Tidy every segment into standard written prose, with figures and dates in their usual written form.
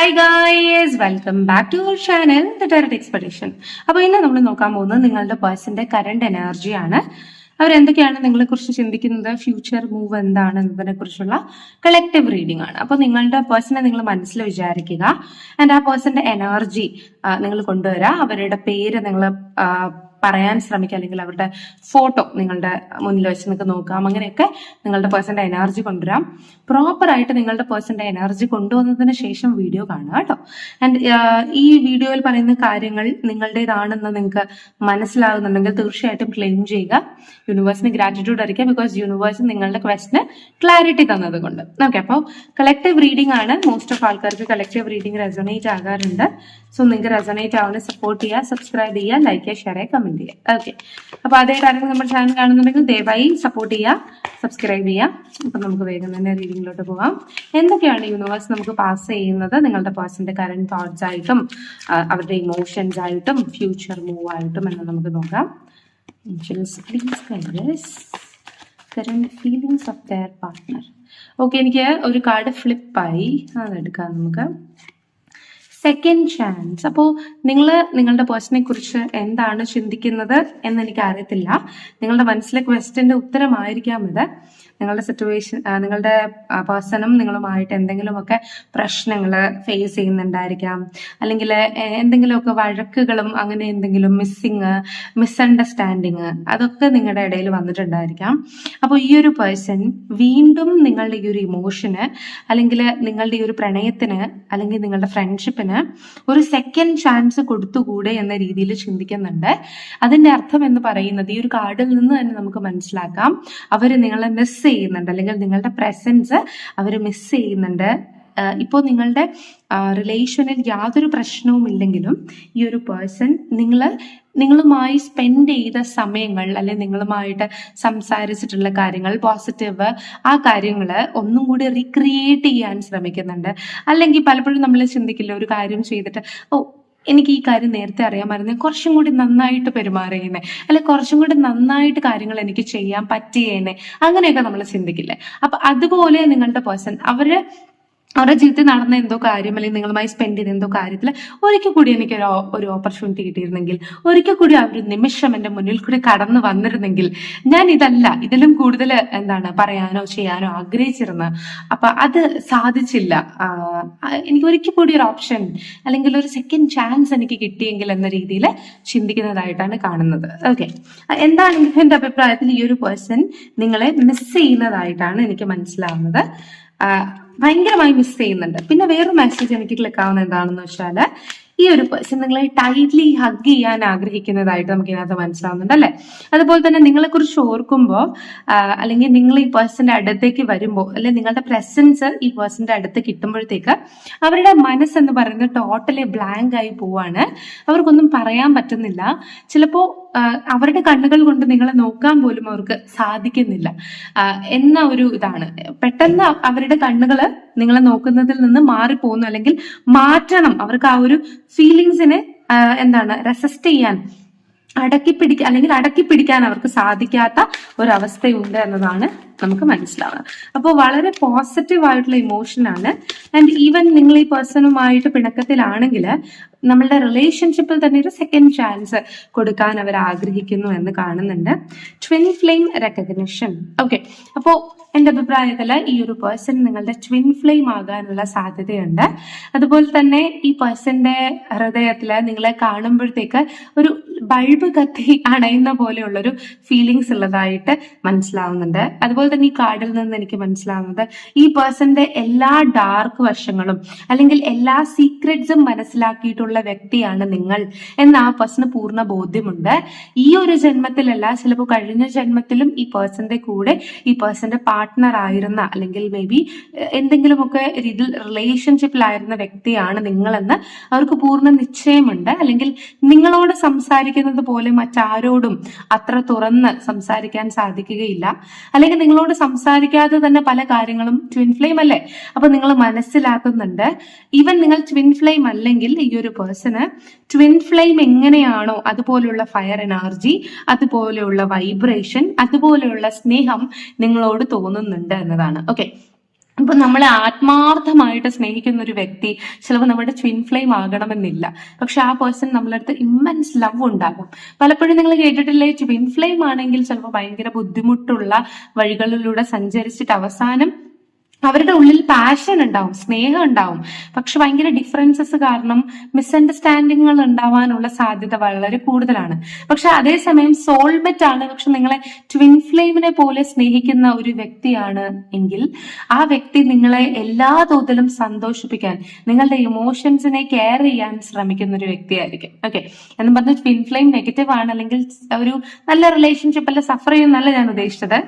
Hi guys, welcome back to our channel the tarot expedition. അപ്പോൾ ഇന്ന് നമ്മൾ നോക്കാൻ പോകുന്നത് നിങ്ങളുടെ പേഴ്സന്റെ കറണ്ട് എനർജിയാണ്. അവരെന്തൊക്കെയാണ് നിങ്ങളെ കുറിച്ച് ചിന്തിക്കുന്നത്, ഫ്യൂച്ചർ മൂവ് എന്താണ് എന്നതിനെ കുറിച്ചുള്ള കളക്റ്റീവ് റീഡിംഗ് ആണ്. അപ്പോൾ നിങ്ങളുടെ പേഴ്സണെ നിങ്ങൾ മനസ്സിൽ വിചാരിക്കുക ആൻഡ് ആ പേഴ്സന്റെ എനർജി നിങ്ങൾ കൊണ്ടുവരിക. അവരുടെ പേര് നിങ്ങൾ പറയാൻ ശ്രമിക്കുക, അല്ലെങ്കിൽ അവരുടെ ഫോട്ടോ നിങ്ങളുടെ മുന്നിൽ വെച്ച് നിങ്ങൾക്ക് നോക്കാം. അങ്ങനെയൊക്കെ നിങ്ങളുടെ പേഴ്സന്റെ എനർജി കൊണ്ടുവരാം. പ്രോപ്പറായിട്ട് നിങ്ങളുടെ പേഴ്സന്റെ എനർജി കൊണ്ടുവന്നതിന് ശേഷം വീഡിയോ കാണുക കേട്ടോ. ആൻഡ് ഈ വീഡിയോയിൽ പറയുന്ന കാര്യങ്ങൾ നിങ്ങളുടേതാണെന്ന് നിങ്ങൾക്ക് മനസ്സിലാകുന്നുണ്ടെങ്കിൽ തീർച്ചയായിട്ടും ക്ലെയിം ചെയ്യുക. യൂണിവേഴ്സിന് ഗ്രാറ്റിറ്റ്യൂഡ് അറിയിക്കുക, ബിക്കോസ് യൂണിവേഴ്സ് നിങ്ങളുടെ ക്വസ്റ്റിന് ക്ലാരിറ്റി തന്നത് കൊണ്ട്. ഓക്കെ, അപ്പോൾ കളക്റ്റീവ് റീഡിംഗ് ആണ്. മോസ്റ്റ് ഓഫ് ആൾക്കാർക്ക് കളക്റ്റീവ് റീഡിംഗ് റെസൊനേറ്റ് ആകാറുണ്ട്. സോ നിങ്ങൾക്ക് റെസൊനേറ്റ് ആവുന്ന സപ്പോർട്ട് ചെയ്യുക, സബ്സ്ക്രൈബ് ചെയ്യുക, ലൈക്ക് ചെയ്യുക, ഷെയർ ചെയ്യുക, കമന്റ് ചെയ്യുക. ഓക്കെ, അപ്പോൾ അതേകാര്യം നമ്മുടെ ചാനൽ കാണുന്നുണ്ടെങ്കിൽ ദയവായി സപ്പോർട്ട് ചെയ്യുക, സബ്സ്ക്രൈബ് ചെയ്യുക. അപ്പം നമുക്ക് വേഗം തന്നെ റീഡിങ്ങിലോട്ട് പോകാം. എന്തൊക്കെയാണ് യൂണിവേഴ്സ് നമുക്ക് പാസ് ചെയ്യുന്നത് നിങ്ങളുടെ പേഴ്സന്റെ കറന്റ് തോട്ട്സ് ആയിട്ടും അവരുടെ ഇമോഷൻസ് ആയിട്ടും ഫ്യൂച്ചർ മൂവ് ആയിട്ടും എന്ന് നമുക്ക് നോക്കാം. Current feelings of their partner. Okay, എനിക്ക് ഒരു കാർഡ് ഫ്ലിപ്പായി, അതെടുക്കാം നമുക്ക്. Second chance. അപ്പോൾ നിങ്ങളുടെ പേഴ്സണെ കുറിച്ച് എന്താണ് ചിന്തിക്കുന്നത് എന്ന് എനിക്ക് അറിയത്തില്ല. നിങ്ങളുടെ മനസ്സിലെ ക്വസ്റ്റ്യന്റെ ഉത്തരമായിരിക്കാം ഇത്. നിങ്ങളുടെ സിറ്റുവേഷൻ, നിങ്ങളുടെ പേഴ്സണും നിങ്ങളുമായിട്ട് എന്തെങ്കിലുമൊക്കെ പ്രശ്നങ്ങൾ ഫേസ് ചെയ്യുന്നുണ്ടായിരിക്കാം, അല്ലെങ്കിൽ എന്തെങ്കിലുമൊക്കെ വഴക്കുകളും അങ്ങനെ എന്തെങ്കിലും മിസ്അണ്ടർസ്റ്റാൻഡിങ് അതൊക്കെ നിങ്ങളുടെ ഇടയിൽ വന്നിട്ടുണ്ടായിരിക്കാം. അപ്പോൾ ഈ ഒരു പേഴ്സൺ വീണ്ടും നിങ്ങളുടെ ഈ ഒരു ഇമോഷന്, അല്ലെങ്കിൽ നിങ്ങളുടെ ഈ ഒരു പ്രണയത്തിന്, അല്ലെങ്കിൽ നിങ്ങളുടെ ഫ്രണ്ട്ഷിപ്പിന് ഒരു സെക്കൻഡ് ചാൻസ് കൊടുത്തുകൂടെ എന്ന രീതിയിൽ ചിന്തിക്കുന്നുണ്ട്. അതിന്റെ അർത്ഥം എന്ന് പറയുന്നത് ഈ ഒരു കാർഡിൽ നിന്ന് തന്നെ നമുക്ക് മനസ്സിലാക്കാം, അവർ നിങ്ങളെ മിസ് ചെയ്യുന്നുണ്ട്, അല്ലെങ്കിൽ നിങ്ങളുടെ പ്രസൻസ് അവർ മിസ് ചെയ്യുന്നുണ്ട്. ഇപ്പോൾ നിങ്ങളുടെ റിലേഷനിൽ യാതൊരു പ്രശ്നവും ഇല്ലെങ്കിലും ഈ ഒരു പേഴ്സൺ നിങ്ങളുമായി സ്പെൻഡ് ചെയ്ത സമയങ്ങൾ, അല്ലെങ്കിൽ നിങ്ങളുമായിട്ട് സംസാരിച്ചിട്ടുള്ള കാര്യങ്ങൾ, പോസിറ്റീവ് ആ കാര്യങ്ങൾ ഒന്നും കൂടി റീക്രിയേറ്റ് ചെയ്യാൻ ശ്രമിക്കുന്നുണ്ട്. അല്ലെങ്കിൽ പലപ്പോഴും നമ്മൾ ചിന്തിക്കില്ല, ഒരു കാര്യം ചെയ്തിട്ട് എനിക്ക് ഈ കാര്യം നേരത്തെ അറിയാമായിരുന്നു, കുറച്ചും കൂടി നന്നായിട്ട് പെരുമാറിയേനെ, അല്ലെ കുറച്ചും കൂടി നന്നായിട്ട് കാര്യങ്ങൾ എനിക്ക് ചെയ്യാൻ പറ്റിയേനെ, അങ്ങനെയൊക്കെ നമ്മൾ ചിന്തിക്കില്ലേ. അപ്പൊ അതുപോലെ നിങ്ങളുടെ പേഴ്സൺ അവരുടെ ജീവിതത്തിൽ നടന്ന എന്തോ കാര്യം, അല്ലെങ്കിൽ നിങ്ങളുമായി സ്പെൻഡ് ചെയ്ത എന്തോ കാര്യത്തിൽ ഒരിക്കൽ കൂടി എനിക്ക് ഒരു ഓപ്പർച്യൂണിറ്റി കിട്ടിയിരുന്നെങ്കിൽ, ഒരിക്കൽ കൂടി ആ ഒരു നിമിഷം എൻ്റെ മുന്നിൽ കൂടി കടന്നു വന്നിരുന്നെങ്കിൽ ഞാൻ ഇതിലും കൂടുതൽ പറയാനോ ചെയ്യാനോ ആഗ്രഹിച്ചിരുന്നു. അപ്പൊ അത് സാധിച്ചില്ല, എനിക്ക് ഒരിക്കൽ കൂടി ഒരു ഓപ്ഷൻ അല്ലെങ്കിൽ ഒരു സെക്കൻഡ് ചാൻസ് എനിക്ക് കിട്ടിയെങ്കിൽ എന്ന രീതിയിൽ ചിന്തിക്കുന്നതായിട്ടാണ് കാണുന്നത്. ഓക്കെ, എന്താണെങ്കിലും എൻ്റെ അഭിപ്രായത്തിൽ ഈ ഒരു പേഴ്സൺ നിങ്ങളെ മിസ് ചെയ്യുന്നതായിട്ടാണ് എനിക്ക് മനസ്സിലാവുന്നത്. ഭയങ്കരമായി മിസ് ചെയ്യുന്നുണ്ട്. പിന്നെ വേറൊരു മെസ്സേജ് എനിക്ക് ക്ലിക്ക് ആവുന്ന എന്താണെന്ന് വെച്ചാൽ, ഈ ഒരു പേഴ്സൺ നിങ്ങളെ ടൈറ്റ്ലി ഹഗ് ചെയ്യാൻ ആഗ്രഹിക്കുന്നതായിട്ട് നമുക്ക് ഇതിനകത്ത് മനസ്സിലാവുന്നുണ്ട് അല്ലെ. അതുപോലെ തന്നെ നിങ്ങളെ കുറിച്ച് ഓർക്കുമ്പോൾ, അല്ലെങ്കിൽ നിങ്ങൾ ഈ പേഴ്സന്റെ അടുത്തേക്ക് വരുമ്പോൾ, അല്ലെങ്കിൽ നിങ്ങളുടെ പ്രസൻസ് ഈ പേഴ്സന്റെ അടുത്ത് കിട്ടുമ്പോഴത്തേക്ക് അവരുടെ മനസ്സെന്ന് പറയുന്നത് ടോട്ടലി ബ്ലാങ്ക് ആയി പോവാണ്. അവർക്കൊന്നും പറയാൻ പറ്റുന്നില്ല. ചിലപ്പോ അവരുടെ കണ്ണുകൾ കൊണ്ട് നിങ്ങളെ നോക്കാൻ പോലും അവർക്ക് സാധിക്കുന്നില്ല എന്ന ഒരു ഇതാണ്. പെട്ടെന്ന് അവരുടെ കണ്ണുകള് നിങ്ങളെ നോക്കുന്നതിൽ നിന്ന് മാറിപ്പോകുന്നു, അല്ലെങ്കിൽ മാറ്റണം. അവർക്ക് ആ ഒരു ഫീലിങ്സിനെ റെസിസ്റ്റ് ചെയ്യാൻ, അടക്കി പിടിക്കാൻ അവർക്ക് സാധിക്കാത്ത ഒരവസ്ഥയുണ്ട് എന്നതാണ് നമുക്ക് മനസ്സിലാവുന്നത്. അപ്പോൾ വളരെ പോസിറ്റീവ് ആയിട്ടുള്ള ഇമോഷനാണ്. ആൻഡ് ഈവൻ നിങ്ങൾ ഈ പേഴ്സണുമായിട്ട് പിണക്കത്തിലാണെങ്കിൽ നമ്മളുടെ റിലേഷൻഷിപ്പിൽ തന്നെ ഒരു സെക്കൻഡ് ചാൻസ് കൊടുക്കാൻ അവർ ആഗ്രഹിക്കുന്നു എന്ന് കാണുന്നുണ്ട്. Twin flame recognition. ഓക്കെ, അപ്പോൾ എൻ്റെ അഭിപ്രായത്തിൽ ഈ ഒരു പേഴ്സൺ നിങ്ങളുടെ ട്വിൻ ഫ്ലെയിം ആകാനുള്ള സാധ്യതയുണ്ട്. അതുപോലെ തന്നെ ഈ പേഴ്സന്റെ ഹൃദയത്തില് നിങ്ങളെ കാണുമ്പോഴത്തേക്ക് ഒരു ബൾബ് കത്തി അണയുന്ന പോലെയുള്ളൊരു ഫീലിങ്സ് ഉള്ളതായിട്ട് മനസ്സിലാവുന്നുണ്ട്. അതുപോലെ തന്നെ ഈ കാർഡിൽ നിന്ന് എനിക്ക് മനസ്സിലാവുന്നത്, ഈ പേഴ്സന്റെ എല്ലാ ഡാർക്ക് വശങ്ങളും, അല്ലെങ്കിൽ എല്ലാ സീക്രറ്റ്സും മനസ്സിലാക്കിയിട്ടുള്ള വ്യക്തിയാണ് നിങ്ങൾ എന്ന് ആ പേഴ്സണ് പൂർണ്ണ ബോധ്യമുണ്ട്. ഈ ഒരു ജന്മത്തിലല്ല, ചിലപ്പോൾ കഴിഞ്ഞ ജന്മത്തിലും ഈ പേഴ്സന്റെ കൂടെ ഈ പേഴ്സന്റെ പാർട്ട്ണർ ആയിരുന്ന, അല്ലെങ്കിൽ മേ ബി എന്തെങ്കിലുമൊക്കെ രീതിയിൽ റിലേഷൻഷിപ്പിലായിരുന്ന വ്യക്തിയാണ് നിങ്ങളെന്ന് അവർക്ക് പൂർണ്ണ നിശ്ചയമുണ്ട്. അല്ലെങ്കിൽ നിങ്ങളോട് സംസാരിക്കുന്നത് പോലെ മറ്റാരോടും അത്ര തുറന്ന് സംസാരിക്കാൻ സാധിക്കുകയില്ല. അല്ലെങ്കിൽ നിങ്ങളോട് സംസാരിക്കാതെ തന്നെ പല കാര്യങ്ങളും, ട്വിൻ ഫ്ലെയിം അല്ലേ, അപ്പൊ നിങ്ങൾ മനസ്സിലാക്കുന്നുണ്ട്. ഈവൻ നിങ്ങൾ ട്വിൻ ഫ്ലെയിം അല്ലെങ്കിൽ ഈ ഒരു പേഴ്സണ് ട്വിൻ ഫ്ലെയിം എങ്ങനെയാണോ അതുപോലെയുള്ള ഫയർ എനർജി, അതുപോലെയുള്ള വൈബ്രേഷൻ, അതുപോലെയുള്ള സ്നേഹം നിങ്ങളോട് തോന്നുന്നുണ്ട് എന്നതാണ്. ഓക്കെ, ഇപ്പൊ നമ്മളെ ആത്മാർത്ഥമായിട്ട് സ്നേഹിക്കുന്ന ഒരു വ്യക്തി ചിലപ്പോൾ നമ്മുടെ ട്വിൻ ഫ്ലെയിം ആകണമെന്നില്ല. പക്ഷെ ആ പേഴ്സൺ നമ്മളെ അടുത്ത് ഇമ്മൻസ് ലവ് ഉണ്ടാകും. പലപ്പോഴും നിങ്ങൾ കേട്ടിട്ടില്ലേ, ട്വിൻ ഫ്ലെയിം ആണെങ്കിൽ ചിലപ്പോൾ ഭയങ്കര ബുദ്ധിമുട്ടുള്ള വഴികളിലൂടെ സഞ്ചരിച്ചിട്ട് അവസാനം അവരുടെ ഉള്ളിൽ പാഷൻ ഉണ്ടാവും, സ്നേഹം ഉണ്ടാവും, പക്ഷെ ഭയങ്കര ഡിഫറൻസസ് കാരണം മിസ്അണ്ടർസ്റ്റാൻഡിങ്ങുകൾ ഉണ്ടാവാനുള്ള സാധ്യത വളരെ കൂടുതലാണ്. പക്ഷെ അതേസമയം സോൾമേറ്റ് ആണ്, പക്ഷെ നിങ്ങളെ ട്വിൻ ഫ്ലെയിമിനെ പോലെ സ്നേഹിക്കുന്ന ഒരു വ്യക്തിയാണ് എങ്കിൽ ആ വ്യക്തി നിങ്ങളെ എല്ലാ തോതിലും സന്തോഷിപ്പിക്കാൻ, നിങ്ങളുടെ ഇമോഷൻസിനെ കെയർ ചെയ്യാൻ ശ്രമിക്കുന്ന ഒരു വ്യക്തിയായിരിക്കും. ഓക്കെ, എന്ന് പറഞ്ഞ ട്വിൻ ഫ്ലെയിം നെഗറ്റീവ് ആണ് അല്ലെങ്കിൽ ഒരു നല്ല റിലേഷൻഷിപ്പ് അല്ല സഫർ ചെയ്യുന്നല്ല ഞാൻ ഉദ്ദേശിച്ചത്.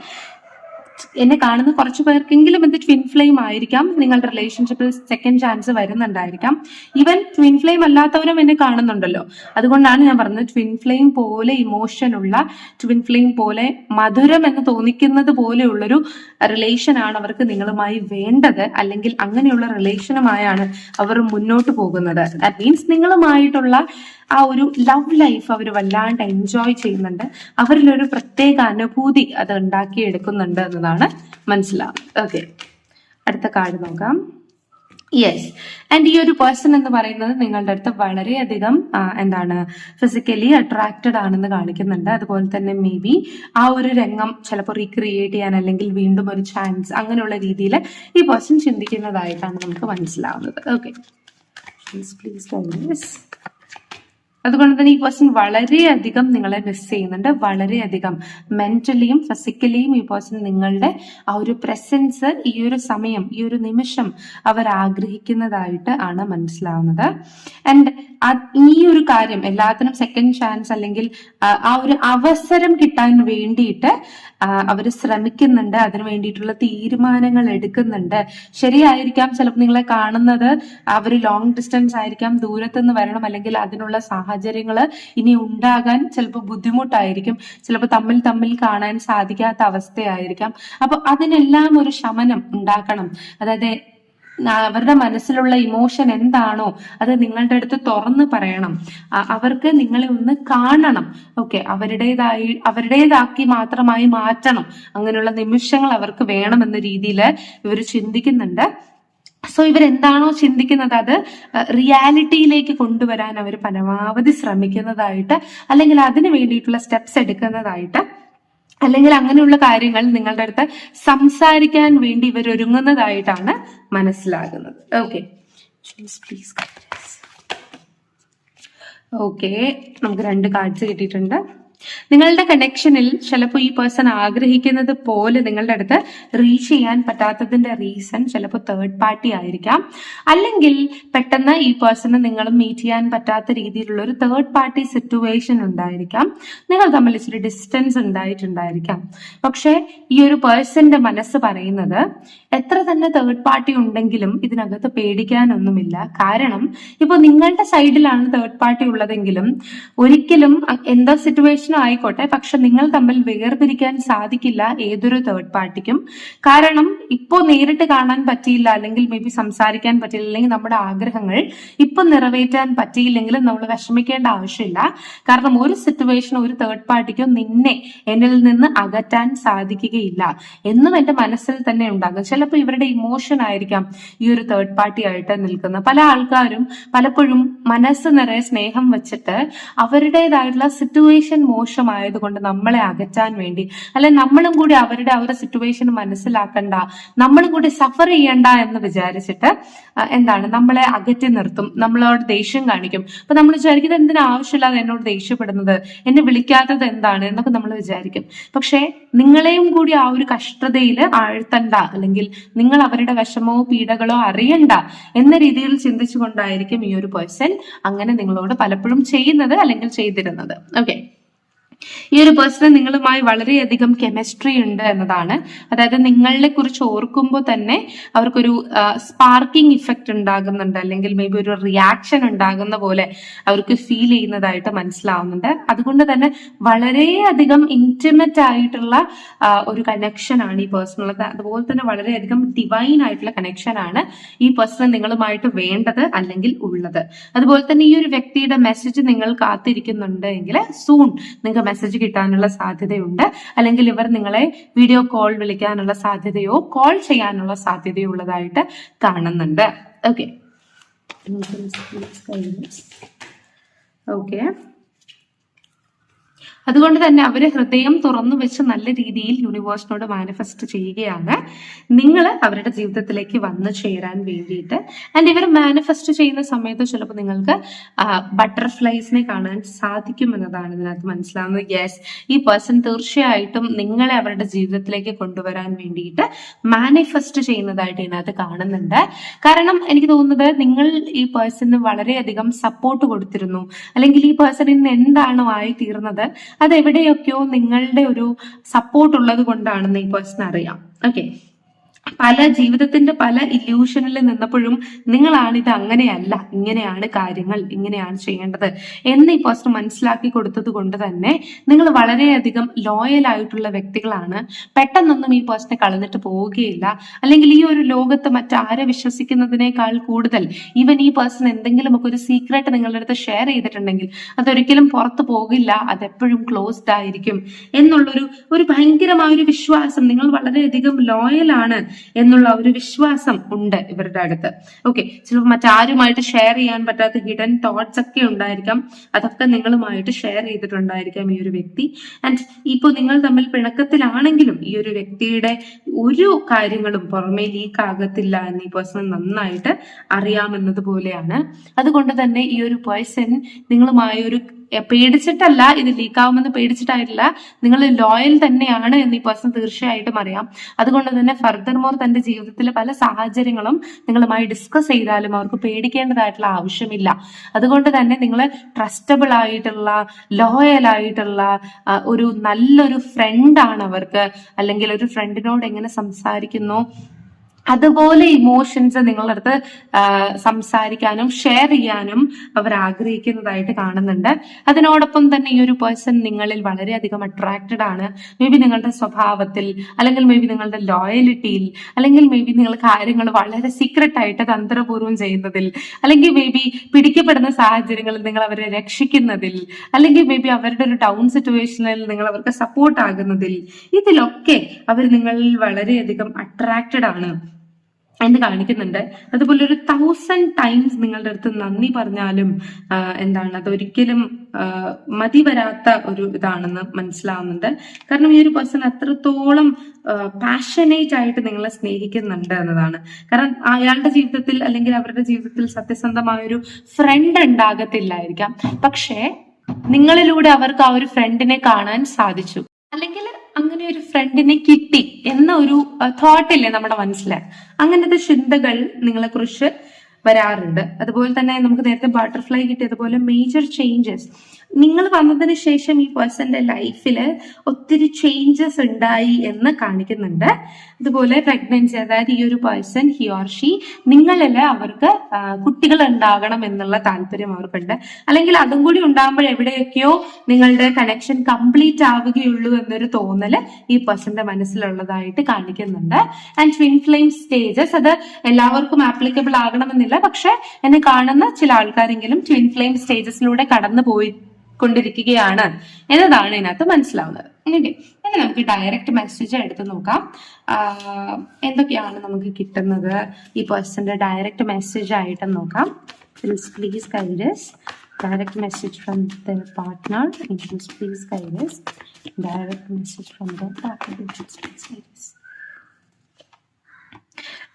എന്നെ കാണുന്ന കുറച്ചു പേർക്കെങ്കിലും ഇത് ട്വിൻ ഫ്ലെയിം ആയിരിക്കാം, നിങ്ങളുടെ റിലേഷൻഷിപ്പിൽ സെക്കൻഡ് ചാൻസ് വരുന്നുണ്ടായിരിക്കാം. ഈവൻ ട്വിൻ ഫ്ലെയിം അല്ലാത്തവരും എന്നെ കാണുന്നുണ്ടല്ലോ. അതുകൊണ്ടാണ് ഞാൻ പറഞ്ഞത് ട്വിൻ ഫ്ലെയിം പോലെ ഇമോഷൻ ഉള്ള, ട്വിൻ ഫ്ലെയിം പോലെ മധുരം എന്ന് തോന്നിക്കുന്നത് പോലെയുള്ളൊരു റിലേഷൻ ആണ് അവർക്ക് നിങ്ങളുമായി വേണ്ടത്, അല്ലെങ്കിൽ അങ്ങനെയുള്ള റിലേഷനുമായാണ് അവർ മുന്നോട്ട് പോകുന്നത്. ദാറ്റ് മീൻസ് നിങ്ങളുമായിട്ടുള്ള ആ ഒരു ലവ് ലൈഫ് അവർ വല്ലാണ്ട് എൻജോയ് ചെയ്യുന്നുണ്ട്, അവരിലൊരു പ്രത്യേക അനുഭൂതി അത് ഉണ്ടാക്കിയെടുക്കുന്നുണ്ട് എന്നതാണ് മനസ്സിലാവുന്നത്. ഓക്കെ, അടുത്ത കാർഡ് നോക്കാം. യെസ്, ആൻഡ് ഈ ഒരു പേഴ്സൺ എന്ന് പറയുന്നത് നിങ്ങളുടെ അടുത്ത് വളരെയധികം ഫിസിക്കലി അട്രാക്റ്റഡ് ആണെന്ന് കാണിക്കുന്നുണ്ട്. അതുപോലെ തന്നെ മേ ബി ആ ഒരു രംഗം ചിലപ്പോൾ റീക്രിയേറ്റ് ചെയ്യാൻ അല്ലെങ്കിൽ വീണ്ടും ഒരു ചാൻസ് അങ്ങനെയുള്ള രീതിയിൽ ഈ പേഴ്സൺ ചിന്തിക്കുന്നതായിട്ടാണ് നമുക്ക് മനസ്സിലാവുന്നത്. Okay, please. അതുകൊണ്ട് തന്നെ ഈ പേഴ്സൺ വളരെയധികം നിങ്ങളെ മിസ് ചെയ്യുന്നുണ്ട്, വളരെയധികം മെന്റലിയും ഫിസിക്കലിയും ഈ പേഴ്സൺ നിങ്ങളുടെ ആ ഒരു പ്രസൻസ്, ഈ ഒരു സമയം, ഈ ഒരു നിമിഷം അവർ ആഗ്രഹിക്കുന്നതായിട്ട് ആണ് മനസ്സിലാവുന്നത്. ആൻഡ് ഈ ഒരു കാര്യം എല്ലാത്തിനും സെക്കൻഡ് ചാൻസ് അല്ലെങ്കിൽ ആ ഒരു അവസരം കിട്ടാൻ വേണ്ടിയിട്ട് അവർ ശ്രമിക്കുന്നുണ്ട്, അതിനു വേണ്ടിയിട്ടുള്ള തീരുമാനങ്ങൾ എടുക്കുന്നുണ്ട്. ശരിയായിരിക്കാം, ചിലപ്പോൾ നിങ്ങളെ കാണുന്നത് അവർ ലോങ് ഡിസ്റ്റൻസ് ആയിരിക്കാം, ദൂരത്തുനിന്ന് വരണം, അല്ലെങ്കിൽ അതിനുള്ള സാഹചര്യങ്ങൾ ഇനി ഉണ്ടാകാൻ ചിലപ്പോൾ ബുദ്ധിമുട്ടായിരിക്കും, ചിലപ്പോൾ തമ്മിൽ കാണാൻ സാധിക്കാത്ത അവസ്ഥയായിരിക്കാം. അപ്പൊ അതിനെല്ലാം ഒരു ശമനം ഉണ്ടാക്കണം. അതായത് അവരുടെ മനസ്സിലുള്ള ഇമോഷൻ എന്താണോ അത് നിങ്ങളുടെ അടുത്ത് തുറന്ന് പറയണം. അവർക്ക് നിങ്ങളെ ഒന്ന് കാണണം. ഓക്കെ, അവരുടേതാക്കി മാത്രമായി മാറ്റണം. അങ്ങനെയുള്ള നിമിഷങ്ങൾ അവർക്ക് വേണമെന്ന രീതിയിൽ ഇവർ ചിന്തിക്കുന്നുണ്ട്. സോ ഇവരെന്താണോ ചിന്തിക്കുന്നത് അത് റിയാലിറ്റിയിലേക്ക് കൊണ്ടുവരാൻ അവർ പരമാവധി ശ്രമിക്കുന്നതായിട്ട്, അല്ലെങ്കിൽ അതിനു വേണ്ടിയിട്ടുള്ള സ്റ്റെപ്സ് എടുക്കുന്നതായിട്ട്, അല്ലെങ്കിൽ അങ്ങനെയുള്ള കാര്യങ്ങൾ നിങ്ങളുടെ അടുത്ത് സംസാരിക്കാൻ വേണ്ടി ഇവർ ഒരുങ്ങുന്നതായിട്ടാണ് മനസ്സിലാകുന്നത്. ഓക്കെ, ഓക്കെ, നമുക്ക് 2 കാർഡ്സ് കിട്ടിയിട്ടുണ്ട്. നിങ്ങളുടെ കണക്ഷനിൽ ചിലപ്പോൾ ഈ പേഴ്സൺ ആഗ്രഹിക്കുന്നത് പോലെ നിങ്ങളുടെ അടുത്ത് റീച്ച് ചെയ്യാൻ പറ്റാത്തതിന്റെ റീസൺ ചിലപ്പോൾ തേർഡ് പാർട്ടി ആയിരിക്കാം, അല്ലെങ്കിൽ പെട്ടെന്ന് ഈ പേഴ്സണ് നിങ്ങൾ മീറ്റ് ചെയ്യാൻ പറ്റാത്ത രീതിയിലുള്ള ഒരു തേർഡ് പാർട്ടി സിറ്റുവേഷൻ ഉണ്ടായിരിക്കാം. നിങ്ങൾ തമ്മിൽ ഇച്ചിരി ഡിസ്റ്റൻസ് ഉണ്ടായിട്ടുണ്ടായിരിക്കാം. പക്ഷെ ഈ ഒരു പേഴ്സന്റെ മനസ്സ് പറയുന്നത് എത്ര തന്നെ തേർഡ് പാർട്ടി ഉണ്ടെങ്കിലും ഇതിനകത്ത് പേടിക്കാനൊന്നുമില്ല. കാരണം ഇപ്പൊ നിങ്ങളുടെ സൈഡിലാണ് തേർഡ് പാർട്ടി ഉള്ളതെങ്കിലും ഒരിക്കലും എന്താ സിറ്റുവേഷനും ആയിക്കോട്ടെ, പക്ഷെ നിങ്ങൾ തമ്മിൽ വേർതിരിക്കാൻ സാധിക്കില്ല ഏതൊരു തേർഡ് പാർട്ടിക്കും. കാരണം ഇപ്പോ നേരിട്ട് കാണാൻ പറ്റിയില്ല, അല്ലെങ്കിൽ മേ ബി സംസാരിക്കാൻ പറ്റിയില്ല, അല്ലെങ്കിൽ നമ്മുടെ ആഗ്രഹങ്ങൾ ഇപ്പൊ നിറവേറ്റാൻ പറ്റിയില്ലെങ്കിലും നമ്മൾ വിഷമിക്കേണ്ട ആവശ്യമില്ല. കാരണം ഒരു സിറ്റുവേഷൻ ഒരു തേർഡ് പാർട്ടിക്കോ നിന്നെ എന്നിൽ നിന്ന് അകറ്റാൻ സാധിക്കുകയില്ല എന്നും എന്റെ മനസ്സിൽ തന്നെ ഉണ്ടാകും. ചിലപ്പോൾ ഇവരുടെ ഇമോഷൻ ആയിരിക്കാം ഈ ഒരു തേർഡ് പാർട്ടി ആയിട്ട് നിൽക്കുന്നത്. പല ആൾക്കാരും പലപ്പോഴും മനസ്സ് നിറയെ സ്നേഹം വെച്ചിട്ട് അവരുടേതായിട്ടുള്ള സിറ്റുവേഷൻ മോശമായതുകൊണ്ട് നമ്മളെ അകറ്റാൻ വേണ്ടി, അല്ലെ നമ്മളും കൂടി അവരുടെ ആ ഒരു സിറ്റുവേഷൻ മനസ്സിലാക്കണ്ട, നമ്മളും കൂടി സഫർ ചെയ്യണ്ട എന്ന് വിചാരിച്ചിട്ട് നമ്മളെ അകറ്റി നിർത്തും, നമ്മളോട് ദേഷ്യം കാണിക്കും. അപ്പൊ നമ്മൾ വിചാരിക്കുന്നത് എന്തിനാ ആവശ്യമില്ലാതെ എന്നോട് ദേഷ്യപ്പെടുന്നത്, എന്നെ വിളിക്കാത്തത് എന്താണ് എന്നൊക്കെ നമ്മൾ വിചാരിക്കും. പക്ഷെ നിങ്ങളെയും കൂടി ആ ഒരു കഷ്ടതയിൽ ആഴ്ത്തണ്ട, അല്ലെങ്കിൽ നിങ്ങൾ അവരുടെ വിഷമോ പീഡകളോ അറിയണ്ട എന്ന രീതിയിൽ ചിന്തിച്ചുകൊണ്ടായിരിക്കും ഈ ഒരു പേഴ്സൺ അങ്ങനെ നിങ്ങളോട് പലപ്പോഴും ചെയ്യുന്നത് അല്ലെങ്കിൽ ചെയ്തിരുന്നത്. ഓക്കെ, ഈ ഒരു പേഴ്സൺ നിങ്ങളുമായി വളരെയധികം കെമിസ്ട്രി ഉണ്ട് എന്നതാണ്. അതായത് നിങ്ങളെ കുറിച്ച് ഓർക്കുമ്പോൾ തന്നെ അവർക്കൊരു സ്പാർക്കിംഗ് ഇഫക്റ്റ് ഉണ്ടാകുന്നുണ്ട്, അല്ലെങ്കിൽ മേ ബി ഒരു റിയാക്ഷൻ ഉണ്ടാകുന്ന പോലെ അവർക്ക് ഫീൽ ചെയ്യുന്നതായിട്ട് മനസ്സിലാവുന്നുണ്ട്. അതുകൊണ്ട് തന്നെ വളരെയധികം ഇന്റിമേറ്റ് ആയിട്ടുള്ള ഒരു കണക്ഷൻ ആണ് ഈ പേഴ്സണുള്ളത്. അതുപോലെ തന്നെ വളരെയധികം ഡിവൈൻ ആയിട്ടുള്ള കണക്ഷൻ ആണ് ഈ പേഴ്സൺ നിങ്ങളുമായിട്ട് വേണ്ടത് അല്ലെങ്കിൽ ഉള്ളത്. അതുപോലെ തന്നെ ഈ ഒരു വ്യക്തിയുടെ മെസ്സേജ് നിങ്ങൾ കാത്തിരിക്കുന്നുണ്ട് എങ്കിൽ സൂൺ നിങ്ങൾക്ക് മെസ്സേജ് കിട്ടാനുള്ള സാധ്യതയുണ്ട്. അല്ലെങ്കിൽ ഇവർ നിങ്ങളെ വീഡിയോ കോൾ വിളിക്കാനുള്ള സാധ്യതയോ കോൾ ചെയ്യാനുള്ള സാധ്യതയോ ഉള്ളതായിട്ട് കാണുന്നുണ്ട്. ഓക്കെ ഓക്കെ അതുകൊണ്ട് തന്നെ അവര് ഹൃദയം തുറന്നു വെച്ച് നല്ല രീതിയിൽ യൂണിവേഴ്സിനോട് മാനിഫെസ്റ്റ് ചെയ്യുകയാണ് നിങ്ങൾ അവരുടെ ജീവിതത്തിലേക്ക് വന്നു ചേരാൻ വേണ്ടിയിട്ട്. ആൻഡ് ഇവർ മാനിഫെസ്റ്റ് ചെയ്യുന്ന സമയത്ത് ചിലപ്പോൾ നിങ്ങൾക്ക് ബട്ടർഫ്ലൈസിനെ കാണാൻ സാധിക്കുമെന്നതാണ് ഇതിനകത്ത് മനസ്സിലാവുന്നത്. യെസ്, ഈ പേഴ്സൺ തീർച്ചയായിട്ടും നിങ്ങളെ അവരുടെ ജീവിതത്തിലേക്ക് കൊണ്ടുവരാൻ വേണ്ടിയിട്ട് മാനിഫെസ്റ്റ് ചെയ്യുന്നതായിട്ട് ഇതിനകത്ത് കാണുന്നുണ്ട്. കാരണം എനിക്ക് തോന്നുന്നത് നിങ്ങൾ ഈ പേഴ്സണിന് വളരെയധികം സപ്പോർട്ട് കൊടുത്തിരുന്നു, അല്ലെങ്കിൽ ഈ പേഴ്സൺ ഇന്ന് എന്താണോ ആയി തീർന്നത് അത് എവിടെയൊക്കെയോ നിങ്ങളുടെ ഒരു സപ്പോർട്ട് ഉള്ളത് കൊണ്ടാണെന്ന് ഈ പേഴ്സൺ അറിയാം. ഓക്കെ, പല ജീവിതത്തിന്റെ പല ഇല്യൂഷനിൽ നിന്നപ്പോഴും നിങ്ങളാണ് ഇത് അങ്ങനെയല്ല, ഇങ്ങനെയാണ് കാര്യങ്ങൾ, ഇങ്ങനെയാണ് ചെയ്യേണ്ടത് എന്ന് ഈ പേഴ്സൺ മനസ്സിലാക്കി കൊടുത്തത് കൊണ്ട് തന്നെ നിങ്ങൾ വളരെയധികം ലോയൽ ആയിട്ടുള്ള വ്യക്തികളാണ്. പെട്ടെന്നൊന്നും ഈ പേഴ്സണെ കളഞ്ഞിട്ട് പോവുകയില്ല. അല്ലെങ്കിൽ ഈ ഒരു ലോകത്ത് മറ്റാരെ വിശ്വസിക്കുന്നതിനേക്കാൾ കൂടുതൽ ഈവൻ ഈ പേഴ്സൺ എന്തെങ്കിലുമൊക്കെ ഒരു സീക്രട്ട് നിങ്ങളുടെ അടുത്ത് ഷെയർ ചെയ്തിട്ടുണ്ടെങ്കിൽ അതൊരിക്കലും പുറത്തു പോകില്ല, അതെപ്പോഴും ക്ലോസ്ഡ് ആയിരിക്കും എന്നുള്ളൊരു ഭയങ്കരമായ ഒരു വിശ്വാസം, നിങ്ങൾ വളരെയധികം ലോയൽ ആണ് എന്നുള്ള ഒരു വിശ്വാസം ഉണ്ട് ഇവരുടെ അടുത്ത്. ഓക്കെ, ചിലപ്പോൾ മറ്റാരുമായിട്ട് ഷെയർ ചെയ്യാൻ പറ്റാത്ത ഹിഡൻ തോട്ട്സ് ഒക്കെ ഉണ്ടായിരിക്കാം, അതൊക്കെ നിങ്ങളുമായിട്ട് ഷെയർ ചെയ്തിട്ടുണ്ടായിരിക്കാം ഈ ഒരു വ്യക്തി. ആൻഡ് ഇപ്പോൾ നിങ്ങൾ തമ്മിൽ പിണക്കത്തിലാണെങ്കിലും ഈ ഒരു വ്യക്തിയുടെ ഒരു കാര്യങ്ങളും പുറമേ ലീക്ക് ആകത്തില്ല എന്ന് ഈ പേഴ്സൺ നന്നായിട്ട് അറിയാമെന്നതുപോലെയാണ്. അതുകൊണ്ട് തന്നെ ഈ ഒരു പേഴ്സൺ നിങ്ങളുമായി ഒരു പേടിച്ചിട്ടല്ല, ഇത് ലീക്കാവുമെന്ന് പേടിച്ചിട്ടായിട്ടില്ല, നിങ്ങൾ ലോയൽ തന്നെയാണ് എന്ന് ഈ പേഴ്സൺ തീർച്ചയായിട്ടും അറിയാം. അതുകൊണ്ട് തന്നെ ഫർദർ മോർ തന്റെ ജീവിതത്തിലെ പല സാഹചര്യങ്ങളും നിങ്ങളുമായി ഡിസ്കസ് ചെയ്താലും അവർക്ക് പേടിക്കേണ്ടതായിട്ടുള്ള ആവശ്യമില്ല. അതുകൊണ്ട് തന്നെ നിങ്ങൾ ട്രസ്റ്റബിൾ ആയിട്ടുള്ള ലോയൽ ആയിട്ടുള്ള ഒരു നല്ലൊരു ഫ്രണ്ടാണ് അവർക്ക്. അല്ലെങ്കിൽ ഒരു ഫ്രണ്ടിനോട് എങ്ങനെ സംസാരിക്കുന്നു അതുപോലെ ഇമോഷൻസ് നിങ്ങളുടെ അടുത്ത് സംസാരിക്കാനും ഷെയർ ചെയ്യാനും അവർ ആഗ്രഹിക്കുന്നതായിട്ട് കാണുന്നുണ്ട്. അതിനോടൊപ്പം തന്നെ ഈ ഒരു പേഴ്സൺ നിങ്ങളിൽ വളരെയധികം അട്രാക്റ്റഡ് ആണ്. മേ ബി നിങ്ങളുടെ സ്വഭാവത്തിൽ, അല്ലെങ്കിൽ മേ ബി നിങ്ങളുടെ ലോയലിറ്റിയിൽ, അല്ലെങ്കിൽ മേ ബി നിങ്ങൾ കാര്യങ്ങൾ വളരെ സീക്രട്ട് ആയിട്ട് തന്ത്രപൂർവ്വം ചെയ്യുന്നതിൽ, അല്ലെങ്കിൽ മേ ബി പിടിക്കപ്പെടുന്ന സാഹചര്യങ്ങളിൽ നിങ്ങൾ അവരെ രക്ഷിക്കുന്നതിൽ, അല്ലെങ്കിൽ മേ ബി അവരുടെ ഒരു ഡൗൺ സിറ്റുവേഷനിൽ നിങ്ങൾ അവർക്ക് സപ്പോർട്ട് ആകുന്നതിൽ, ഇതിലൊക്കെ അവർ നിങ്ങളിൽ വളരെയധികം അട്രാക്റ്റഡ് ആണ് എന്ന് കാണിക്കുന്നുണ്ട്. അതുപോലെ ഒരു 1000 ടൈംസ് നിങ്ങളുടെ അടുത്ത് നന്ദി പറഞ്ഞാലും അതൊരിക്കലും മതി വരാത്ത ഒരു ഇതാണെന്ന് മനസ്സിലാവുന്നുണ്ട്. കാരണം ഈ ഒരു പേഴ്സൺ അത്രത്തോളം പാഷനേറ്റ് ആയിട്ട് നിങ്ങളെ സ്നേഹിക്കുന്നുണ്ട് എന്നതാണ്. കാരണം അയാളുടെ ജീവിതത്തിൽ അല്ലെങ്കിൽ അവരുടെ ജീവിതത്തിൽ സത്യസന്ധമായൊരു ഫ്രണ്ട് ഉണ്ടാകത്തില്ലായിരിക്കാം, പക്ഷേ നിങ്ങളിലൂടെ അവർക്ക് ആ ഒരു ഫ്രണ്ടിനെ കാണാൻ സാധിച്ചു, അല്ലെങ്കിൽ അങ്ങനെ ഒരു ഫ്രണ്ടിനെ കിട്ടി എന്ന ഒരു തോട്ടില്ലേ നമ്മുടെ മനസ്സിൽ, അങ്ങനത്തെ ചിന്തകൾ നിങ്ങളെ കുറിച്ച് വരാറുണ്ട്. അതുപോലെ തന്നെ നമുക്ക് നേരത്തെ ബട്ടർഫ്ലൈ കിട്ടിയതുപോലെ മേജർ ചേഞ്ചസ് നിങ്ങൾ വന്നതിന് ശേഷം ഈ പേഴ്സന്റെ ലൈഫിൽ ഒത്തിരി ചേഞ്ചസ് ഉണ്ടായി എന്ന് കാണിക്കുന്നുണ്ട്. അതുപോലെ പ്രഗ്നൻസി, അതായത് ഈ ഒരു പേഴ്സൺ ഹി ഓർ ഷീ നിങ്ങളിൽ അവർക്ക് കുട്ടികൾ ഉണ്ടാകണം എന്നുള്ള താല്പര്യം അവർക്കുണ്ട്. അല്ലെങ്കിൽ അതും കൂടി ഉണ്ടാകുമ്പോൾ എവിടെയൊക്കെയോ നിങ്ങളുടെ കണക്ഷൻ കംപ്ലീറ്റ് ആവുകയുള്ളൂ എന്നൊരു തോന്നല് ഈ പേഴ്സന്റെ മനസ്സിലുള്ളതായിട്ട് കാണിക്കുന്നുണ്ട്. ആൻഡ് ട്വിൻ ഫ്ലെയിം സ്റ്റേജസ്, അത് എല്ലാവർക്കും ആപ്ലിക്കബിൾ ആകണമെന്നില്ല, പക്ഷെ എന്നെ കാണുന്ന ചില ആൾക്കാരെങ്കിലും ട്വിൻ ഫ്ലെയിം സ്റ്റേജസിലൂടെ കടന്നു കൊണ്ടിരിക്കുകയാണ് എന്നതാണ് ഇതിനകത്ത് മനസ്സിലാവുന്നത്. ഓക്കെ, ഇനി നമുക്ക് ഡയറക്റ്റ് മെസ്സേജ് എടുത്ത് നോക്കാം. എന്തൊക്കെയാണ് നമുക്ക് കിട്ടുന്നത് ഈ പേഴ്സന്റെ ഡയറക്റ്റ് മെസ്സേജ് ആയിട്ട് നോക്കാം. Please guide us. Direct message from their partner. Angels, please guide us. Direct message from their partner. Angels, please guide us.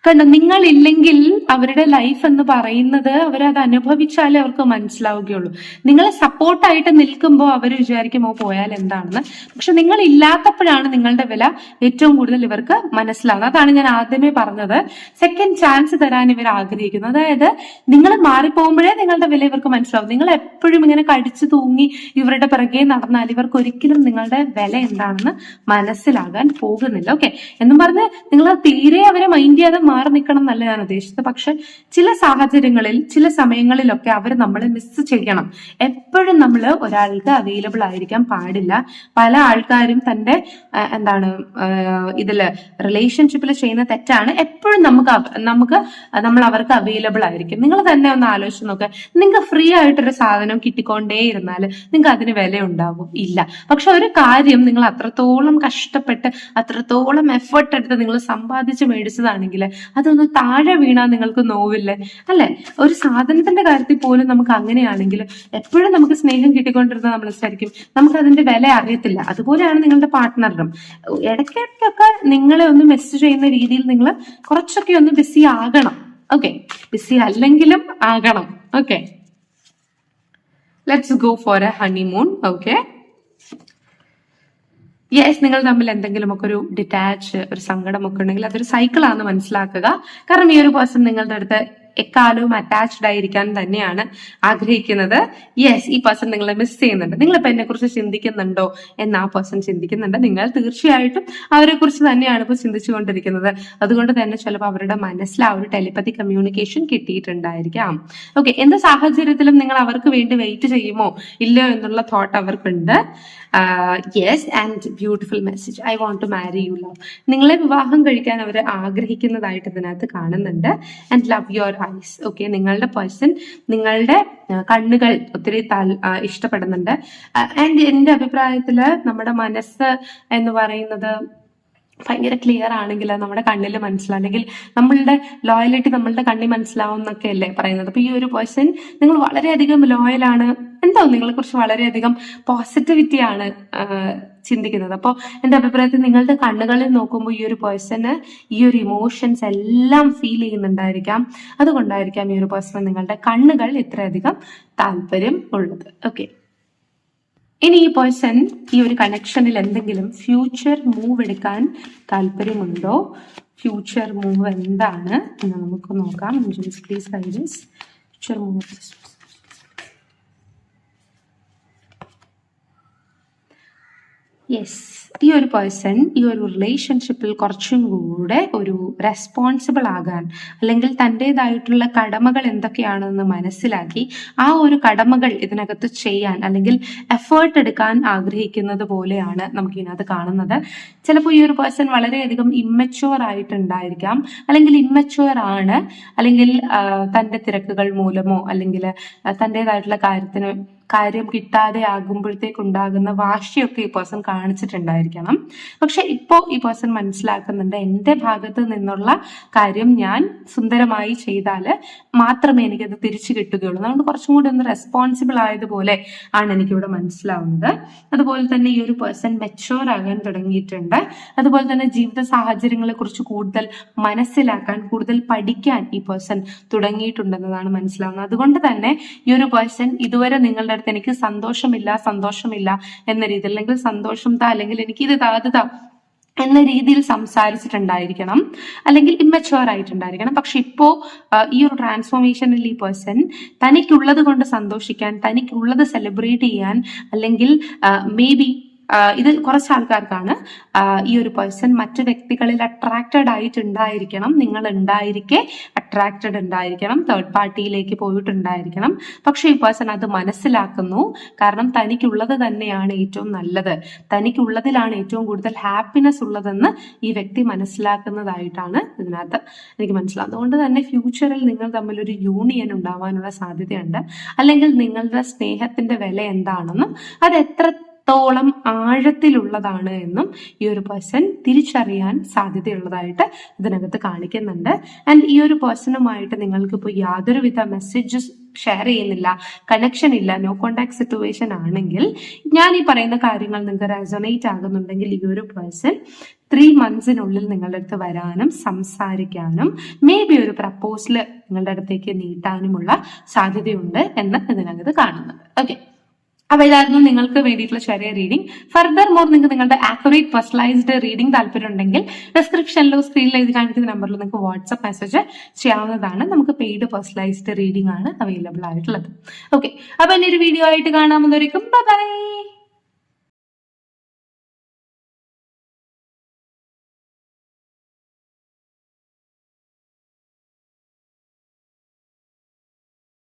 കണ്ടോ, നിങ്ങളില്ലെങ്കിൽ അവരുടെ ലൈഫ് എന്ന് പറയുന്നത് അവരത് അനുഭവിച്ചാലേ അവർക്ക് മനസ്സിലാവുകയുള്ളൂ. നിങ്ങൾ സപ്പോർട്ടായിട്ട് നിൽക്കുമ്പോൾ അവർ വിചാരിക്കുമോ പോയാൽ എന്താണെന്ന്, പക്ഷെ നിങ്ങൾ ഇല്ലാത്തപ്പോഴാണ് നിങ്ങളുടെ വില ഏറ്റവും കൂടുതൽ ഇവർക്ക് മനസ്സിലാവുന്നത്. അതാണ് ഞാൻ ആദ്യമേ പറഞ്ഞത്, സെക്കൻഡ് ചാൻസ് തരാൻ ഇവർ ആഗ്രഹിക്കുന്നു. അതായത് നിങ്ങൾ മാറിപ്പോകുമ്പോഴേ നിങ്ങളുടെ വില ഇവർക്ക് മനസ്സിലാവും. നിങ്ങൾ എപ്പോഴും ഇങ്ങനെ കടിച്ചു തൂങ്ങി ഇവരുടെ പിറകെ നടന്നാൽ ഇവർക്ക് ഒരിക്കലും നിങ്ങളുടെ വില എന്താണെന്ന് മനസ്സിലാകാൻ പോകുന്നില്ല. ഓക്കെ, എന്നും പറഞ്ഞ് നിങ്ങൾ തീരെ അവരെ മൈൻഡ് ചെയ്യാതെ മാറി നിൽക്കണം എന്നല്ല ഞാൻ ഉദ്ദേശിച്ചത്. പക്ഷെ ചില സാഹചര്യങ്ങളിൽ ചില സമയങ്ങളിലൊക്കെ അവർ നമ്മളെ മിസ് ചെയ്യണം. എപ്പോഴും നമ്മൾ ഒരാൾക്ക് അവൈലബിൾ ആയിരിക്കാൻ പാടില്ല. പല ആൾക്കാരും തന്റെ ഇതില് റിലേഷൻഷിപ്പിൽ ചെയ്യുന്ന തെറ്റാണ്. എപ്പോഴും നമ്മൾ അവർക്ക് അവൈലബിൾ ആയിരിക്കും. നിങ്ങൾ തന്നെ ഒന്ന് ആലോചിച്ച് നോക്കുക. നിങ്ങൾക്ക് ഫ്രീ ആയിട്ടൊരു സാധനം കിട്ടിക്കൊണ്ടേ ഇരുന്നാൽ നിങ്ങൾക്ക് അതിന് വില ഉണ്ടാവും? ഇല്ല. പക്ഷെ ഒരു കാര്യം നിങ്ങൾ അത്രത്തോളം കഷ്ടപ്പെട്ട് അത്രത്തോളം എഫേർട്ട് എടുത്ത് നിങ്ങൾ സമ്പാദിച്ച് മേടിച്ചതാണെങ്കിൽ അതൊന്ന് താഴെ വീണാൽ നിങ്ങൾക്ക് നോവില്ലേ? അല്ലെ? ഒരു സാധനത്തിന്റെ കാര്യത്തിൽ പോലും നമുക്ക് അങ്ങനെയാണെങ്കിൽ എപ്പോഴും നമുക്ക് സ്നേഹം കിട്ടിക്കൊണ്ടിരുന്ന നമ്മൾ വിചാരിക്കും നമുക്ക് അതിന്റെ വില അറിയത്തില്ല. അതുപോലെയാണ് നിങ്ങളുടെ പാർട്ട്ണറിനും. ഇടയ്ക്കിടയ്ക്കൊക്കെ നിങ്ങളെ ഒന്ന് മെസ്സേജ് ചെയ്യുന്ന രീതിയിൽ നിങ്ങൾ കുറച്ചൊക്കെ ഒന്ന് ബിസി ആകണം. ഓക്കെ, ബിസി അല്ലെങ്കിലും ആകണം. Okay, let's go for A honeymoon. Okay, yes, നിങ്ങൾ തമ്മിൽ എന്തെങ്കിലുമൊക്കെ ഒരു ഡിറ്റാച്ച്, ഒരു സങ്കടമൊക്കെ ഉണ്ടെങ്കിൽ അതൊരു സൈക്കിളാണെന്ന് മനസ്സിലാക്കുക. കാരണം ഈ ഒരു പേഴ്സൺ നിങ്ങളുടെ അടുത്ത് എക്കാലവും അറ്റാച്ച്ഡ് ആയിരിക്കാൻ തന്നെയാണ് ആഗ്രഹിക്കുന്നത്. യെസ്, ഈ പേഴ്സൺ നിങ്ങളെ മിസ് ചെയ്യുന്നുണ്ട്. നിങ്ങളിപ്പോ എന്നെ കുറിച്ച് ചിന്തിക്കുന്നുണ്ടോ എന്ന് ആ പേഴ്സൺ ചിന്തിക്കുന്നുണ്ട്. നിങ്ങൾ തീർച്ചയായിട്ടും അവരെ കുറിച്ച് തന്നെയാണ് ഇപ്പൊ ചിന്തിച്ചുകൊണ്ടിരിക്കുന്നത്. അതുകൊണ്ട് തന്നെ ചിലപ്പോൾ അവരുടെ മനസ്സിൽ ആ ഒരു ടെലിപ്പതി കമ്മ്യൂണിക്കേഷൻ കിട്ടിയിട്ടുണ്ടായിരിക്കാം. ഓക്കെ, എന്ത് സാഹചര്യത്തിലും നിങ്ങൾ അവർക്ക് വേണ്ടി വെയിറ്റ് ചെയ്യുമോ ഇല്ലയോ എന്നുള്ള തോട്ട് അവർക്കുണ്ട്. Yes, and beautiful message, I want to marry you love. നിങ്ങളെ വിവാഹം കഴിക്കാൻ അവർ ആഗ്രഹിക്കുന്നതായിട്ട് ഇതിനകത്ത് കാണുന്നുണ്ട്. And love your eyes. Okay, നിങ്ങളുടെ പേഴ്സൺ നിങ്ങളുടെ കണ്ണുകൾ ഒത്തിരി ഇഷ്ടപ്പെടുന്നുണ്ട്. ആൻഡ് എന്റെ അഭിപ്രായത്തില് നമ്മുടെ മനസ്സ് എന്ന് പറയുന്നത് ഭയങ്കര ക്ലിയർ ആണെങ്കിൽ നമ്മുടെ കണ്ണിൽ മനസ്സിലാവും, അല്ലെങ്കിൽ നമ്മളുടെ ലോയലിറ്റി നമ്മളുടെ കണ്ണിൽ മനസ്സിലാവും എന്നൊക്കെ അല്ലേ പറയുന്നത്. അപ്പൊ ഈ ഒരു പേഴ്സൺ നിങ്ങൾ വളരെയധികം ലോയലാണ്, എന്തോ നിങ്ങളെ കുറിച്ച് വളരെയധികം പോസിറ്റിവിറ്റിയാണ് ചിന്തിക്കുന്നത്. അപ്പോൾ എന്റെ അഭിപ്രായത്തിൽ നിങ്ങളുടെ കണ്ണുകളിൽ നോക്കുമ്പോൾ ഈ ഒരു പേഴ്സണ് ഈ ഒരു ഇമോഷൻസ് എല്ലാം ഫീൽ ചെയ്യുന്നുണ്ടായിരിക്കാം. അതുകൊണ്ടായിരിക്കാം ഈ ഒരു പേഴ്സൺ നിങ്ങളുടെ കണ്ണുകൾ ഇത്രയധികം താല്പര്യം ഉള്ളത്. ഓക്കെ, ഇനി ഈ പേഴ്സൺ ഈ ഒരു കണക്ഷനിൽ എന്തെങ്കിലും ഫ്യൂച്ചർ മൂവ് എടുക്കാൻ താല്പര്യമുണ്ടോ? ഫ്യൂച്ചർ മൂവ് എന്താണ് എന്ന് നമുക്ക് നോക്കാം. Please guidance. Future move. Yes, ഈ ഒരു പേഴ്സൺ ഈ ഒരു റിലേഷൻഷിപ്പിൽ കുറച്ചും കൂടെ ഒരു റെസ്പോൺസിബിൾ ആകാൻ, അല്ലെങ്കിൽ തൻ്റെതായിട്ടുള്ള കടമകൾ എന്തൊക്കെയാണെന്ന് മനസ്സിലാക്കി ആ ഒരു കടമകൾ ഇതിനകത്ത് ചെയ്യാൻ, അല്ലെങ്കിൽ എഫേർട്ട് എടുക്കാൻ ആഗ്രഹിക്കുന്നത് പോലെയാണ് നമുക്ക് ഇതിനകത്ത് കാണുന്നത്. ചിലപ്പോൾ ഈ ഒരു പേഴ്സൺ വളരെയധികം ഇമ്മച്യൂർ ആയിട്ടുണ്ടായിരിക്കാം, അല്ലെങ്കിൽ ഇമ്മച്യൂർ ആണ്, അല്ലെങ്കിൽ തൻ്റെ തിരക്കുകൾ മൂലമോ അല്ലെങ്കിൽ തൻ്റെതായിട്ടുള്ള കാര്യം കിട്ടാതെ ആകുമ്പോഴത്തേക്കുണ്ടാകുന്ന വാശിയൊക്കെ ഈ പേഴ്സൺ കാണിച്ചിട്ടുണ്ടായിരിക്കണം. പക്ഷെ ഇപ്പോ ഈ പേഴ്സൺ മനസ്സിലാക്കുന്നുണ്ട്, എന്റെ ഭാഗത്ത് നിന്നുള്ള കാര്യം ഞാൻ സുന്ദരമായി ചെയ്താൽ മാത്രമേ എനിക്കത് തിരിച്ചു കിട്ടുകയുള്ളൂ. അതുകൊണ്ട് കുറച്ചും കൂടി ഒന്ന് റെസ്പോൺസിബിൾ ആയതുപോലെ ആണ് എനിക്കിവിടെ മനസ്സിലാവുന്നത്. അതുപോലെ തന്നെ ഈ ഒരു പേഴ്സൺ മെച്യൂർ ആകാൻ തുടങ്ങിയിട്ടുണ്ട്. അതുപോലെ തന്നെ ജീവിത സാഹചര്യങ്ങളെ കുറിച്ച് കൂടുതൽ മനസ്സിലാക്കാൻ, കൂടുതൽ പഠിക്കാൻ ഈ പേഴ്സൺ തുടങ്ങിയിട്ടുണ്ടെന്നതാണ് മനസ്സിലാവുന്നത്. അതുകൊണ്ട് തന്നെ ഈ ഒരു പേഴ്സൺ ഇതുവരെ നിങ്ങളുടെ എനിക്ക് സന്തോഷമില്ല എന്ന രീതിയിൽ, അല്ലെങ്കിൽ സന്തോഷം താ, അല്ലെങ്കിൽ എനിക്ക് ഇത് താ എന്ന രീതിയിൽ സംസാരിച്ചിട്ടുണ്ടായിരിക്കണം, അല്ലെങ്കിൽ ഇമ്മച്യൂർ ആയിട്ടുണ്ടായിരിക്കണം. പക്ഷെ ഇപ്പോ ഈ ഒരു ട്രാൻസ്ഫോർമേഷനിൽ ഈ പേഴ്സൺ തനിക്കുള്ളത് കൊണ്ട് സന്തോഷിക്കാൻ, തനിക്കുള്ളത് സെലിബ്രേറ്റ് ചെയ്യാൻ, അല്ലെങ്കിൽ മേ ബി ഇത് കുറച്ച് ആൾക്കാർക്കാണ് ഈ ഒരു പേഴ്സൺ മറ്റു വ്യക്തികളിൽ അട്രാക്റ്റഡ് ആയിട്ടുണ്ടായിരിക്കണം. നിങ്ങൾ ഉണ്ടായിരിക്കെ അട്രാക്റ്റഡ് ഉണ്ടായിരിക്കണം, തേർഡ് പാർട്ടിയിലേക്ക് പോയിട്ടുണ്ടായിരിക്കണം. പക്ഷെ ഈ പേഴ്സൺ അത് മനസ്സിലാക്കുന്നു. കാരണം തനിക്കുള്ളത് തന്നെയാണ് ഏറ്റവും നല്ലത്, തനിക്കുള്ളതിലാണ് ഏറ്റവും കൂടുതൽ ഹാപ്പിനെസ് ഉള്ളതെന്ന് ഈ വ്യക്തി മനസ്സിലാക്കുന്നതായിട്ടാണ് ഇതിനകത്ത് എനിക്ക് മനസ്സിലാവുന്നത്. അതുകൊണ്ട് തന്നെ ഫ്യൂച്ചറിൽ നിങ്ങൾ തമ്മിൽ ഒരു യൂണിയൻ ഉണ്ടാവാനുള്ള സാധ്യതയുണ്ട്. അല്ലെങ്കിൽ നിങ്ങളുടെ സ്നേഹത്തിന്റെ വില എന്താണെന്നും അത് എത്രത്തോളം ആഴത്തിലുള്ളതാണ് എന്നും ഈ ഒരു പേഴ്സൺ തിരിച്ചറിയാൻ സാധ്യതയുള്ളതായിട്ട് ഇതിനകത്ത് കാണിക്കുന്നുണ്ട്. ആൻഡ് ഈ ഒരു പേഴ്സണുമായിട്ട് നിങ്ങൾക്ക് ഇപ്പോൾ യാതൊരുവിധ മെസ്സേജസ് ഷെയർ ചെയ്യുന്നില്ല, കണക്ഷൻ ഇല്ല, നോ കോണ്ടാക്ട് സിറ്റുവേഷൻ ആണെങ്കിൽ, ഞാൻ ഈ പറയുന്ന കാര്യങ്ങൾ നിങ്ങൾക്ക് റെസൊനേറ്റ് ആകുന്നുണ്ടെങ്കിൽ ഈ ഒരു പേഴ്സൺ 3 months നിങ്ങളുടെ അടുത്ത് വരാനും സംസാരിക്കാനും മേ ബി ഒരു പ്രപ്പോസൽ നിങ്ങളുടെ അടുത്തേക്ക് നീട്ടാനുമുള്ള സാധ്യതയുണ്ട് എന്ന് ഇതിനകത്ത് കാണുന്നുണ്ട്. ഓക്കെ, അപ്പൊ ഇതായിരുന്നു നിങ്ങൾക്ക് വേണ്ടിയിട്ടുള്ള ചെറിയ റീഡിംഗ്. ഫർദർ മോർ നിങ്ങൾക്ക് നിങ്ങളുടെ ആക്യുറേറ്റ് പേഴ്സണലൈസ്ഡ് റീഡിംഗ് താല്പര്യം ഉണ്ടെങ്കിൽ ഡിസ്ക്രിപ്ഷനിലോ സ്ക്രീനിലോ ഇത് കാണിക്കുന്ന നമ്പറിൽ നിങ്ങൾക്ക് വാട്സ്ആപ്പ് മെസ്സേജ് ചെയ്യാവുന്നതാണ്. നമുക്ക് പെയ്ഡ് പേഴ്സണലൈസ്ഡ് റീഡിംഗ് ആണ് അവൈലബിൾ ആയിട്ടുള്ളത്. ഓക്കെ, അപ്പൊ ഇനി ഒരു വീഡിയോ ആയിട്ട് കാണാമെന്നൊരിക്കും. Bye bye.